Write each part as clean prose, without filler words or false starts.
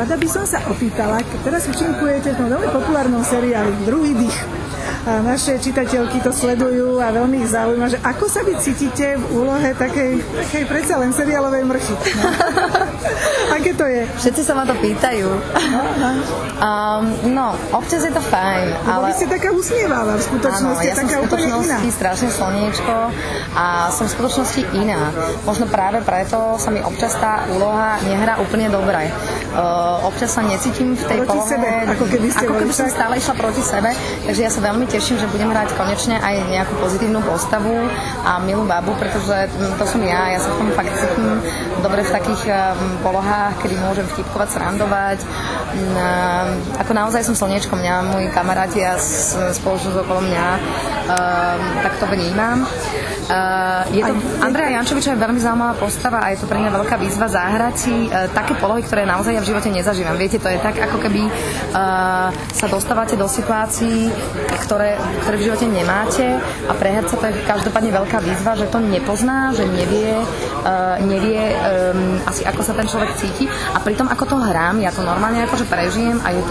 Rada by som sa opýtala, teraz účinkujete v tom veľmi populárnom seriáli Druhý dých. A naše čitateľky to sledujú a veľmi ich zaujíma, že ako sa vy cítite v úlohe takej predsa len seriálovej mrchy. No. Aké to je? Všetci sa ma to pýtajú. No, občas je to fajn. Ale vy ste taká usmievala v skutočnosti. Áno, ja som v skutočnosti strašne slniečko a som v skutočnosti iná. Možno práve preto sa mi občas tá úloha nehrá úplne dobre. Občas sa necítim v tej polohe, ako keby som stále išla proti sebe, takže ja sa veľmi teším, že budem hrať konečne aj nejakú pozitívnu postavu a milú babu, pretože to som ja sa v tom fakt cítim dobre v takých polohách, kedy môžem vtipkovať, srandovať. Ako naozaj som slniečko, mňa moji kamaráti a spoločnosť okolo mňa tak to vnímam. Andrea Jančovičová je veľmi zaujímavá postava a je to pre mňa veľká výzva zahrať si také polohy, ktoré naozaj ja v živote nezažívam. Viete, to je tak, ako keby sa dostávate do situácií, ktoré v živote nemáte a pre herca to je každopádne veľká výzva, že to nepozná, že nevie asi ako sa ten človek cíti a pritom ako to hrám, ja to normálne akože prežijem a je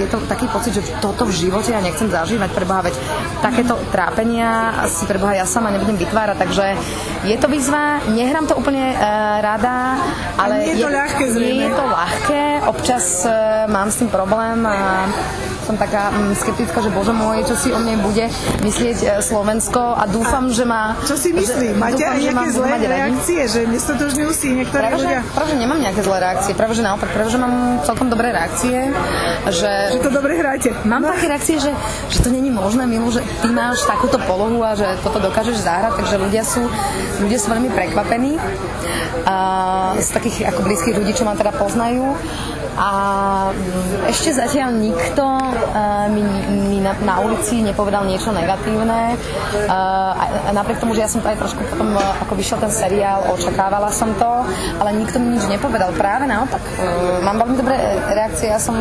to taký pocit, že toto v živote ja nechcem zažívať, preboha, veď takéto trápenia si preboha ja sama nebudem vytvárať, takže je to výzva, nehrám to úplne rada, ale nie je to ľahké zrejme. Nie je to ľahké, občas mám s tým problém a som taká skeptická, že bože môj, čo si o mne bude myslieť Slovensko a dúfam, že má... Čo si myslí? Máte aj nejaké zlé reakcie, že nestotožňujú si niektoré ľudia? Práve, že nemám nejaké zlé reakcie, práve, že naopak, práve, že mám celkom dobré reakcie, že to dobre hráte. Mám také reakcie, že to není možné, Milu, že ty máš takúto polohu a že toto dokážeš zahrať, takže ľudia sú veľmi prekvapení z takých ako blízkych ľudí, čo ma teda poznajú. A ešte zatiaľ nikto mi na ulici nepovedal niečo negatívne. A napriek tomu, že ja som to aj trošku potom, ako vyšiel ten seriál, očakávala som to, ale nikto mi nič nepovedal. Práve naopak. Mám veľmi dobré reakcie. Ja som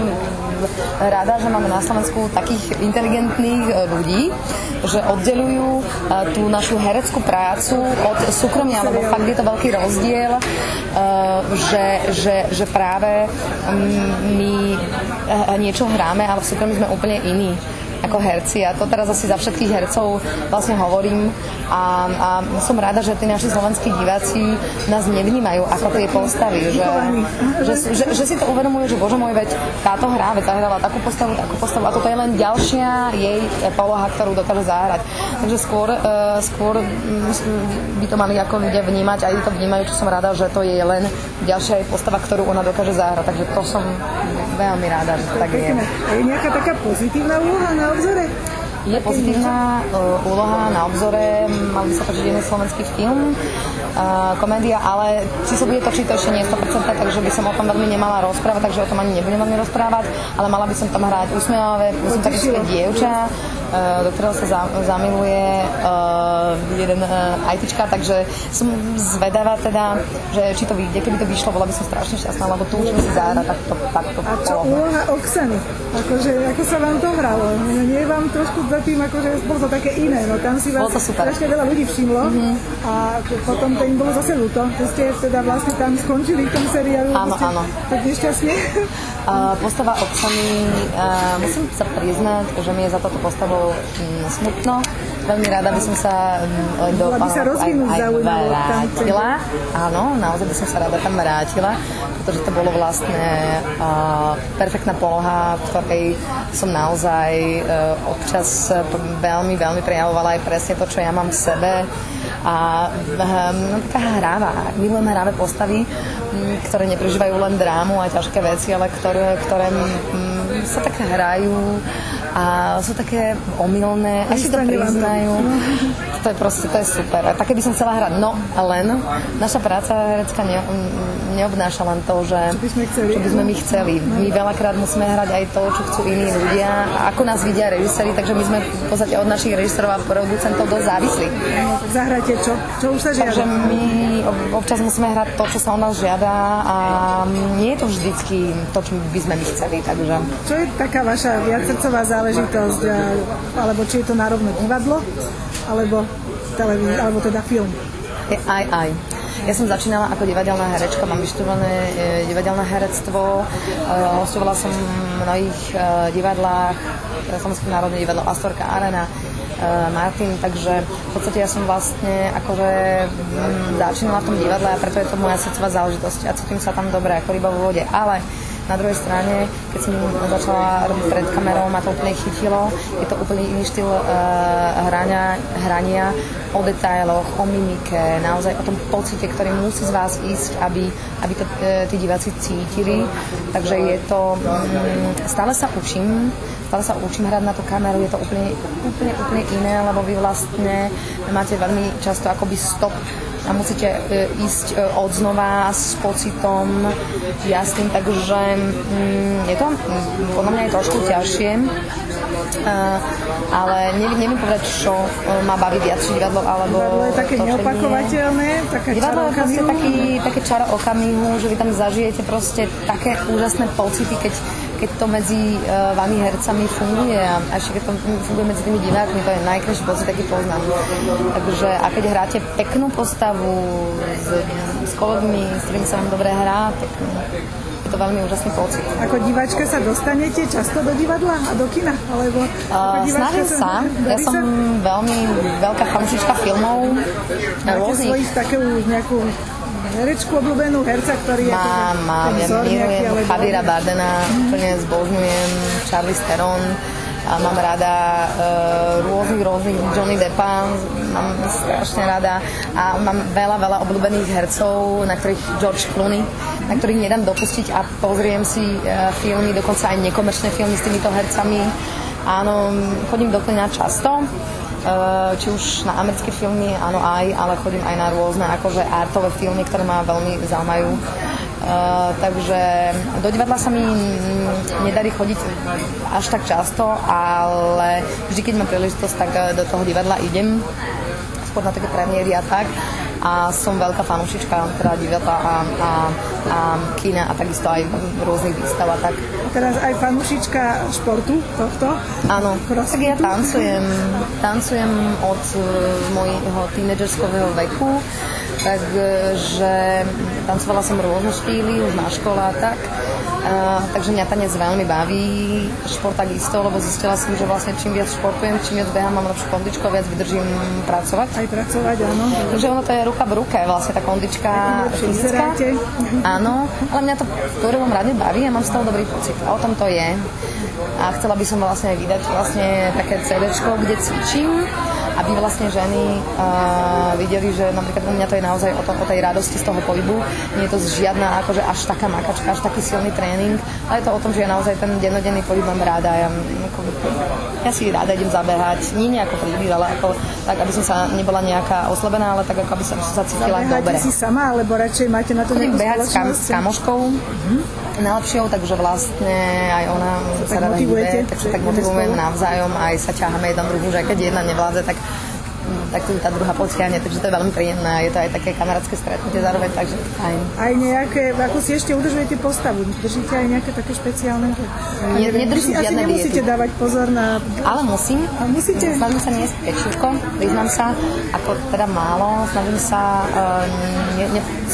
rada, že máme na Slovensku takých inteligentných ľudí, že oddeľujú tú našu hereckú prácu od súkromia, lebo fakt je to veľký rozdiel, že práve my niečo hráme, ale v súkromí sme úplne iní ako herci a to teraz asi za všetkých hercov vlastne hovorím a som rada, že tí naši slovenskí diváci nás nevnímajú ako tie postavy, že si to uvedomujú, že bože môj, veď táto hra, veď zahrala takú postavu a toto je len ďalšia jej poloha, ktorú dokáže zahrať. Takže skôr by to mali ako ľudia vnímať a to vnímajú, čo som rada, že to je len ďalšia jej postava, ktorú ona dokáže zahrať, takže to som veľmi rada, že to tak je. Je nejaká taká pozitívna úloha na obzore? Je pozitívna úloha na obzore, mal by sa točiť jeden slovenský film, komédia, ale či sa bude točiť, to ešte nie je 100%, takže by som o tom veľmi nemala rozprávať, takže o tom ani nebudem veľmi rozprávať, ale mala by som tam hrať usmievavé, sympatické dievča, do ktorého sa zamiluje jeden ITčka, takže som zvedavá teda, že či to vyjde, keby to vyšlo, bola by som strašne šťastná, lebo tu učím si zahrať takto. A čo úloha Oksany? Ako sa vám to hralo? Nie je vám trošku za tým, akože bolo to také iné, no tam si vás strašne veľa ľudí všimlo a potom to im bolo zase ľúto, že ste teda vlastne tam skončili v tom seriálu. Áno. Tak nešťastne. Postava Oksany, musím sa priznať, že mi je za toto postavou smutno. Veľmi rada by som sa do pána aj vrátila. Áno, naozaj by som sa rada tam vrátila, pretože to bolo vlastne perfektná poloha, v ktorej som naozaj občas veľmi, veľmi prejavovala aj presne to, čo ja mám v sebe. A taká hráva, milujem hráve postavy, ktoré neprežívajú len drámu a ťažké veci, ale ktoré sa tak hrajú a sú také omylné, až si to priznajú. To je super. A také by som chcela hrať. No, len naša práca herecká neobnáša len to, že čo by sme my chceli. My veľakrát musíme hrať aj to, čo chcú iní ľudia, ako nás vidia režiséri, takže my sme v podstate od našich režisérov a producentov dosť závislí. Zahráte čo už sa žiada? Takže my občas musíme hrať to, čo sa od nás žiada a nie je to vždycky to, čo by sme my chceli. Takže. Čo je taká vaša viacsrdcová záležitosť, alebo či je to nárovno divadlo, alebo televízia, alebo teda film? Aj. Ja som začínala ako divadelná herečka, mám vyštudované divadelné herectvo, hostovala som v mnohých divadlách, Slovenské národné divadlo, Astorka Arena, Martin, takže v podstate ja som vlastne akože začínala v tom divadle a preto je to moja srdcová záležitosť a cítim sa tam dobre ako ryba vo vode, ale na druhej strane, keď som začala robiť pred kamerou, ma to úplne chytilo. Je to úplne iný štýl hrania o detailoch, o mimike, naozaj o tom pocite, ktorý musí z vás ísť, aby to tí diváci cítili. Takže je to... Stále sa učím hrať na tú kameru, je to úplne iné, lebo vy vlastne máte veľmi často akoby stop a musíte ísť odznova s pocitom jasným, takže je to, podľa mňa je trošku ťažšie, ale neviem povedať, čo ma baví viac, či divadlo, alebo divadlo je také neopakovateľné, divadlo je proste také čaro okamihu, že vy tam zažijete proste také úžasné pocity, keď to medzi vami hercami funguje a ešte keď to funguje medzi tými divákmi, to je najkrajší pocit, taký poznám. Takže a keď hráte peknú postavu s kolegmi, s ktorými sa vám dobre hrá, tak je to veľmi úžasný pocit. Ako diváčka sa dostanete často do divadla a do kina? Alebo snažím sa. Ja som veľmi veľká fanúšička filmov. Máte svojich takú nejakú herečku obľúbenú, herca, ktorý je... Mám, ja milujem Javiera Bardena, úplne zbožňujem Charlize Theron, a mám rada rôznych Johnny Deppa, mám strašne rada a mám veľa obľúbených hercov, na ktorých George Clooney, na ktorých nedám dopustiť a pozriem si filmy, dokonca aj nekomerčné filmy s týmito hercami. Áno, chodím do kina často, či už na americké filmy, áno aj, ale chodím aj na rôzne akože artové filmy, ktoré ma veľmi zaujímajú. Takže do divadla sa mi nedarí chodiť až tak často, ale vždy, keď mám príležitosť, tak do toho divadla idem, skôr na také premiéry a tak. A som veľká fanúšička teda divadla a kina a takisto aj rôznych výstav a tak. A teraz aj fanúšička športu tohto? Áno, tak ja tancujem od môjho tínedžerského veku, takže tancovala som rôzne štýly už na škole a tak. Takže mňa tanec veľmi baví, šport takisto, lebo zistila som, že vlastne čím viac športujem, čím viac behám, mám lepšiu kondičku a viac vydržím pracovať. Aj pracovať, áno. Takže ono to je ruka v ruke, vlastne tá kondička fyzická. Áno, ale mňa to v prvom rade baví a mám z toho dobrý pocit. A o tom to je. A chcela by som vlastne vydať vlastne také CDčko, kde cvičím, aby vlastne ženy videli, že napríklad u mňa to je naozaj o tej radosti z toho pohybu. Nie je to žiadna akože až taká makačka, až taký silný tréning, ale je to o tom, že ja naozaj ten dennodenný pohyb mám ráda. Ja si ráda idem zabehať, nie nejako príliš, ale ako, tak, aby som sa nebola nejaká oslabená, ale tak, ako aby som sa cítila dobre. Zabehajte si sama, alebo radšej máte na to nejakú spoločnosť? Behať s kamoškou, najlepšou, takže vlastne aj ona sa rada hýbe, tak sa tak motivujeme navzájom, aj sa ťaháme jedna druhú, že keď jedna nevládze, tak tu tá druhá potiahne, takže to je veľmi príjemné a je to aj také kamarátske stretnutie zároveň, takže fajn. Aj nejaké, ako si ešte udržujete postavu, držíte aj nejaké také špeciálne? Nedržím žiadne diety. Nemusíte dávať pozor na... Ale musím. A musíte? Snažím sa niesť pečivko, priznám sa, ako teda málo, snažím sa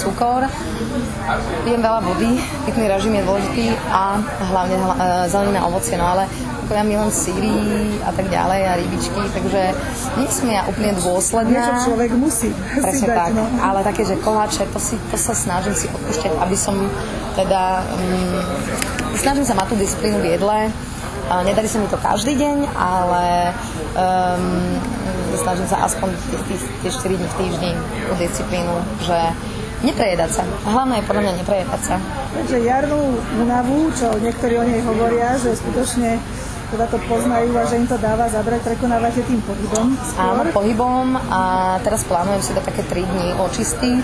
cukor, pijem veľa vody, pitný režim je dôležitý a hlavne zelenina, ovocie, no ale ja milujem síry a tak ďalej a rybičky, takže nie som ja úplne dôsledná. Niečo človek musí. Presne tak, no. Ale také, že koláče, to sa snažím si odpúšťať, aby som teda snažím sa mať tú disciplínu v jedle. Nedarí sa mi to každý deň, ale snažím sa aspoň tie 4 dní v týždni tú disciplínu, že neprejedať sa. Hlavné je podľa mňa neprejedať sa. Takže jarnú únavu, čo niektorí o nej hovoria, že skutočne teda to poznajú a že im to dáva zabrať, prekonávate tým pohybom skôr? Áno, pohybom a teraz plánujem si to také 3 dní očistý,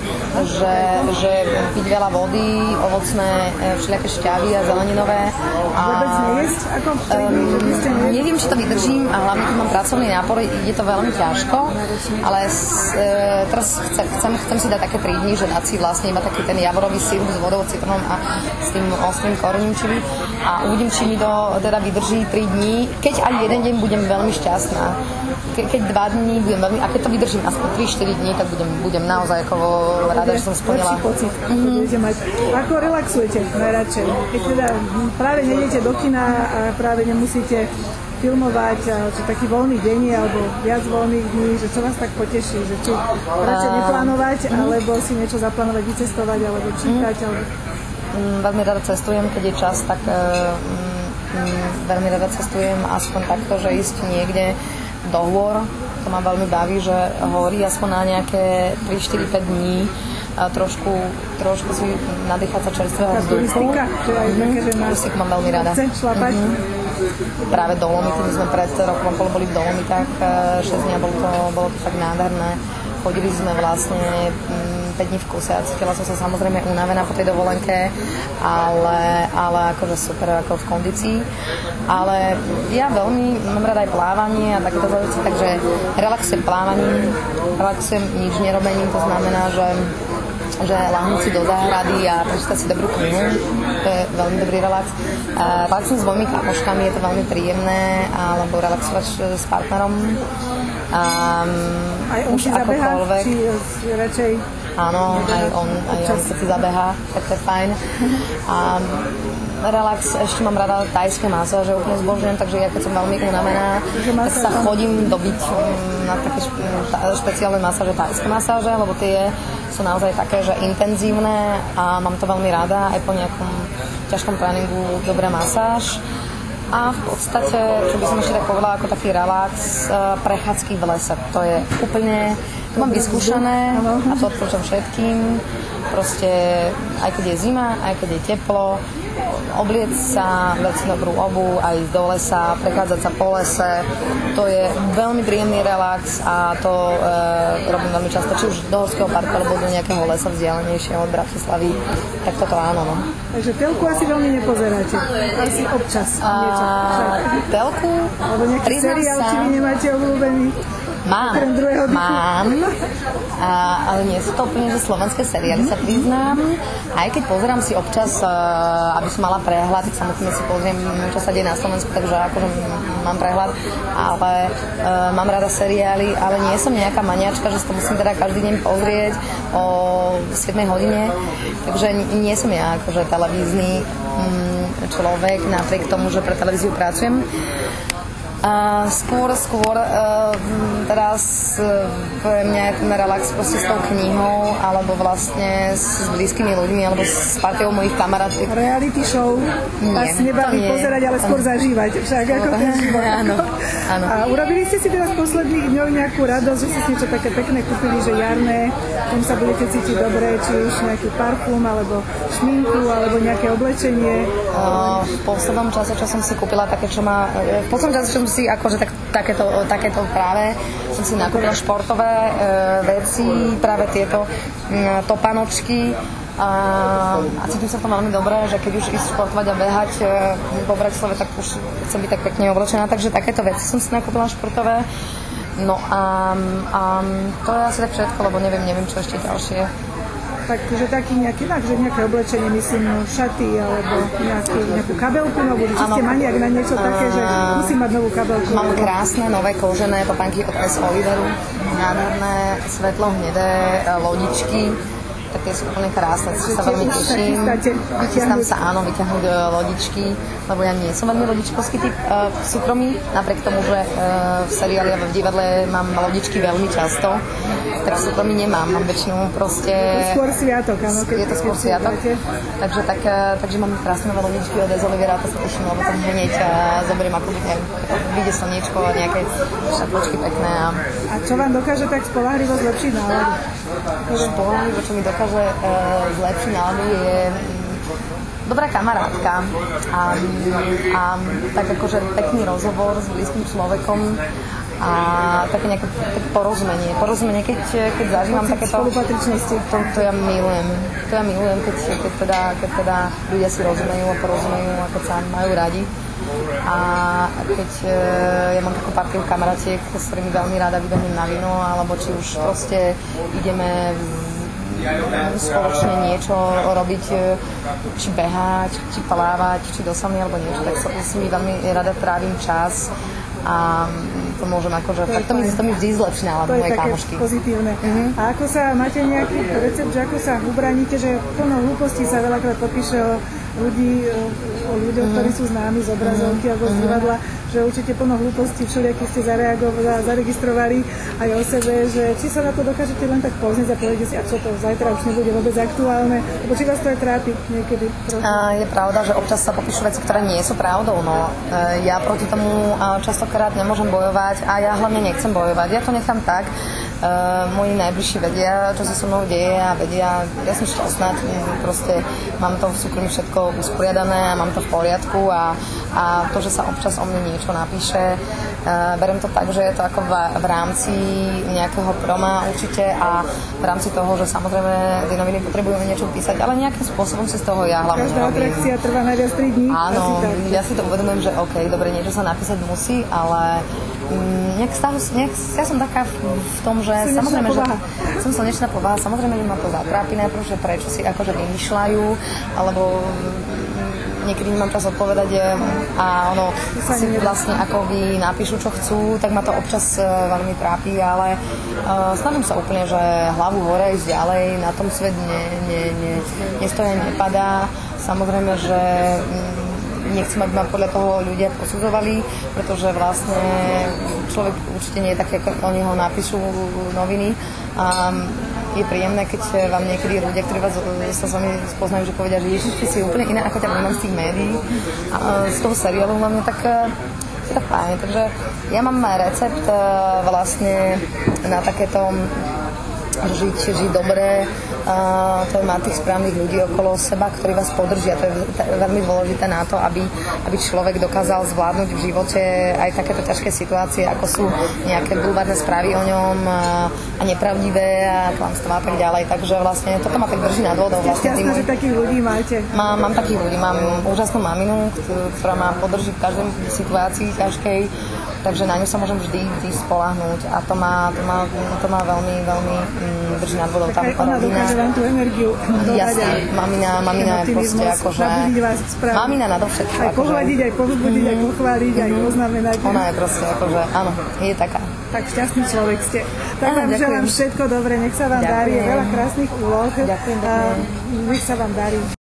že piť veľa vody, ovocné, všelijaké šťavy a zeleninové. Vôbec nejesť? Ako v tej dni, že by ste nejedli? Neviem, či to vydržím a hlavne, keď mám pracovný nápor, je to veľmi ťažko, ale teraz chcem si dať také 3 dní, že dať si vlastne iba taký ten javorový sirup s vodou, citrónom a s tým ostrým korením čili a uvidím, či mi to teda vydrží 3 dní, keď aj jeden deň budem veľmi šťastná. keď 2 dní budem veľmi, a keď to vydržím aspoň 3-4 dní, tak budem naozaj ako rada, že som splnila. Lepší pocit, budete mať. Ako relaxujete najradšej? Keď teda práve nejdete do kina a práve nemusíte filmovať, či taký voľný deň alebo viac voľných dní, že čo vás tak poteší, že či radšej neplánovať, alebo si niečo zaplánovať, vycestovať, alebo čítať, alebo... Veľmi rada cestujem, keď je čas, tak veľmi rada cestujem aspoň takto, že ísť niekde do hôr, to ma veľmi baví, že horí aspoň na nejaké 3-4-5 dní, a trošku si nadýchať sa čerstvého vzduchu. Turistiku mám veľmi rada. Práve Dolomity, my sme pred rokom boli v Dolomitách 6 dní a bolo to fakt nádherné. Chodili sme vlastne 5 dní v kuse a cítila som sa samozrejme unavená po tej dovolenke, ale akože super ako v kondícii. Ale ja veľmi mám rada aj plávanie a takéto veci, takže relaxujem plávaním, relaxujem nič nerobením, to znamená, že láhnuť si do záhrady a prečítať si dobrú knihu, to je veľmi dobrý relax. Relaxujem s mojimi kamoškami, je to veľmi príjemné, alebo relaxovať s partnerom. Aj on si zabeha, či radšej... Áno, aj on keď si zabeha, tak to je fajn. Relax, ešte mám rada thajské masáže, úplne zbožňujem, takže ja keď som veľmi unavená, tak sa chodím dobiť na také špeciálne masáže, thajské masáže, lebo tie sú naozaj také, že intenzívne a mám to veľmi rada, aj po nejakom ťažkom tréningu dobrá masáž. A v podstate, čo by som ešte tak povedala, ako taký relax, prechádzky v lese, to je úplne, to mám vyskúšané a to odporúčam všetkým. Proste, aj keď je zima, aj keď je teplo, obliec sa, dať si dobrú obuv a ísť do lesa, prechádzať sa po lese, to je veľmi príjemný relax a to robím veľmi často, či už do Horského parku alebo do nejakého lesa vzdialenejšieho od Bratislavy, tak toto áno. No. Takže telku asi veľmi nepozeráte, asi občas niečo. Telku? Alebo nejaký seriál, či vy nemáte obľúbený? Mám, ale nie sú to úplne, že slovenské seriály, sa priznám. Aj keď pozerám si občas, aby som mala prehľad, samotne si pozriem, čo sa deje na Slovensku, takže akože mám prehľad, ale mám rada seriály, ale nie som nejaká maniačka, že si to musím teda každý deň pozrieť o 7 hodine, takže nie som ja akože televízny človek, napriek tomu, že pre televíziu pracujem. Skôr teraz pre mňa je ten relax proste s tou knihou alebo vlastne s blízkymi ľuďmi alebo s partiou mojich kamarátiek. Reality show vás nebaví pozerať, ale skôr zažívať však ako ten život. Áno. A urobili ste si teraz v posledných dňoch nejakú radosť, že ste si niečo také pekné kúpili, že jarné, tom sa budete cítiť dobre, či už nejaký parfum alebo šminku alebo nejaké oblečenie? V poslednom čase, čo som si kúpila také, čo má... V poslednom čase, čo som si akože takéto práve som si nakúpila športové veci, práve tieto topanočky a cítim sa to veľmi dobré, že keď už ísť športovať a behať po Bratislave, tak už chcem byť tak pekne oblečená, takže takéto veci som si nakúpila športové. No a to je asi tak všetko, lebo neviem čo ešte ďalšie. Takže taký nejaké oblečenie, myslím, šaty alebo nejakú kabelku novú, či ste maniak na niečo také, že musím mať novú kabelku. Mám krásne nové kožené topánky od S. Oliveru, nádherné svetlo hnedé lodičky, také sú úplne krásne, sa veľmi teším. Chystám sa, vyťahnuť lodičky, lebo ja nie som veľmi lodičkovský typ v súkromí, napriek tomu, že v seriáli a v divadle mám lodičky veľmi často, tak v súkromí nemám, mám väčšinou proste... Skôr sviatok, áno. Je to skôr sviatok, takže mám krásne nové lodičky od S. Olivera, to sa teším, lebo tam hneď zoberiem, ako vyjde slniečko a nejaké šatločky pekné. A čo vám dokáže tak spoľahlivo zlepšiť náladu? Spoľahlivo, čo mi dokáže zlepšiť náladu je dobrá kamarátka a tak akože pekný rozhovor s blízkym človekom a také nejaké porozumenie, keď zažívam takéto spolupatričnosti. To ja milujem, keď teda ľudia si rozumejú a porozumejú a keď sa majú radi. A keď ja mám takú partiu kamarátiek, s ktorými veľmi rada vybehnem na víno, alebo či už proste ideme spoločne niečo robiť, či behať, či plávať, či do sauny alebo niečo, tak s nimi veľmi rada trávim čas a to môžem akože, to mi vždy zlepší náladu mojej kamošky. To je také pozitívne. A ako sa, máte nejaký recept, že ako sa ubraníte, že plno hlúpostí sa veľakrát popíše o ľuďoch, ktorí sú známi z obrazovky alebo z divadla, že určite plno hlúpostí všelijakých ste zaregistrovali aj o sebe, že či sa na to dokážete len tak poznieť a povedete si, a čo to zajtra už nebude vôbec aktuálne, lebo či vás to aj trápi niekedy. Je pravda, že občas sa popíšu veci, ktoré nie sú pravdou, no ja proti tomu častokrát nemôžem bojovať a ja hlavne nechcem bojovať, ja to nechám tak. Moji najbližší vedia, čo sa so mnou deje a vedia, ja som šťastná, proste mám to v súkromí všetko usporiadané a mám to v poriadku a to, že sa občas o mne niečo napíše, beriem to tak, že je to ako v rámci nejakého proma určite a v rámci toho, že samozrejme tie noviny potrebujú niečo písať, ale nejakým spôsobom si z toho ja hlavne každá robím. atrakcia trvá najviac 3 dní. Áno, ja si to uvedomujem, že OK, dobre, niečo sa napísať musí, ale ja som taká v tom, že samozrejme, že som slnečná povaha, samozrejme, že ma to zatrápi najprv, že prečo si akože vymýšľajú, alebo niekedy nemám čas odpovedať a ono si vlastne ako by napíšu, čo chcú, tak ma to občas veľmi trápi, ale snažím sa úplne, že hlavu hore ísť ďalej, na tom svet nestojí, nepadá. Samozrejme, že nechcem, aby ma podľa toho ľudia posudzovali, pretože vlastne človek určite nie je taký, ako oni ho napíšu noviny. Je príjemné, keď vám niekedy ľudia, ktorí sa s vami spoznajú, že povedia, že Ježiš, ty si úplne iná, ako ťa vnímam z tých médií a z toho seriálu hlavne, tak je to fajn. Takže ja mám recept vlastne na takéto žiť dobre, to je mať tých správnych ľudí okolo seba, ktorí vás podržia. To je veľmi dôležité na to, aby človek dokázal zvládnuť v živote aj takéto ťažké situácie, ako sú nejaké bulvárne správy o ňom a nepravdivé a klamstvá a tak ďalej. Takže vlastne toto ma tak drží nad vodou. Ste šťastná, že takých ľudí máte? Mám takých ľudí. Mám úžasnú maminu, ktorá ma podrží v každej situácii ťažkej, takže na ňu sa môžem vždy spoľahnúť a to ma veľmi, veľmi drží nad vodou. Tak aj ona dokáže vám tú energiu dodať. Jasne, mamina je proste akože... Mamina nadovšetko. Aj pohľadiť, aj povzbudiť, aj pochváliť, aj poznamenať. Ona je proste akože, áno, je taká. Tak šťastný človek ste. Tak vám želám všetko dobre, nech sa vám darí, veľa krásnych úloh. Ďakujem. Nech sa vám darí.